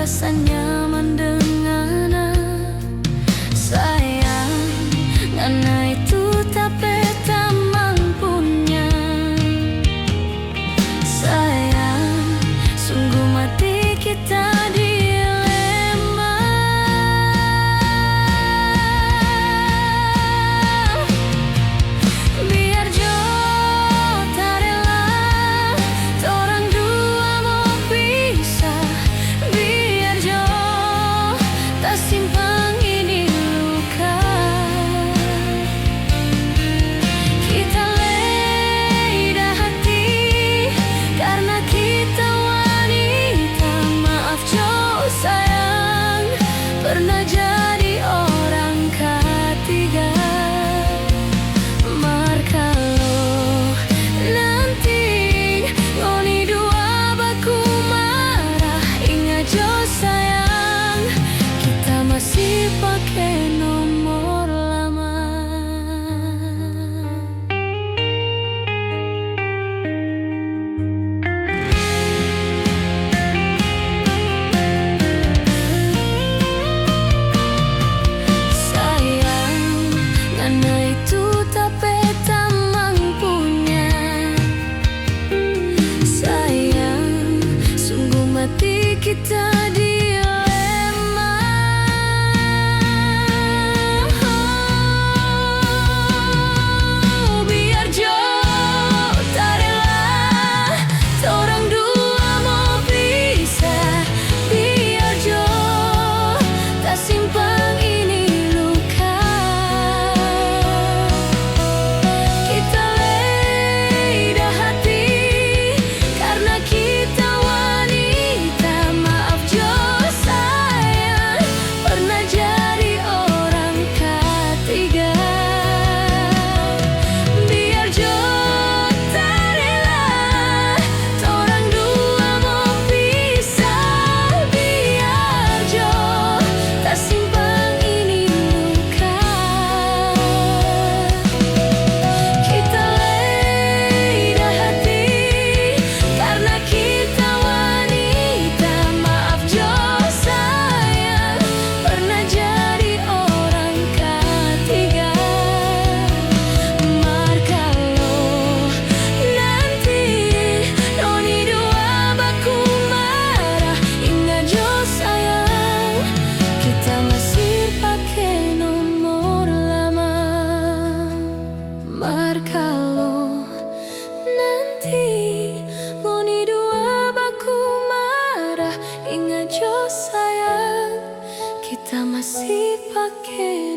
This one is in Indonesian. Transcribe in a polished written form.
rasa nyaman dengan sayang, ngana itu tapi tak mampunya. Sayang, sungguh mati kita dilema. Biar jo tak rela, torang dua mau pisah. Biar jo tak simpan ini luka. Kita lidah hati karena kita wanita. Maaf jo sayang, pernah jadi orang ketiga. Mar kalau nanti ngoni dua baku marah, ingat jo sayang, kita masih pakai nomor lama. Sayang, ngana itu tapi tak mampunya. Sayang, sungguh mati kita dilema. Biar jo tak rela, torang dua mau pisah. Biar jo tak simpan ini luka. Kita lidah hati karena kita wanita. Maaf jo sayang, pernah jadi orang ketiga. Biar jo tak rela, torang dua mau pisah. Biar jo tak simpan ini luka. Kita lidah hati karena kita wanita. Maaf jo sayang, pernah jadi orang ketiga. Mar kalau nanti noni dua baku marah, ingat jo sayang, kita masih pakai nomor lama. Mar kalau nanti ngoni dua baku marah, ingat jo sayang, kita masih pakai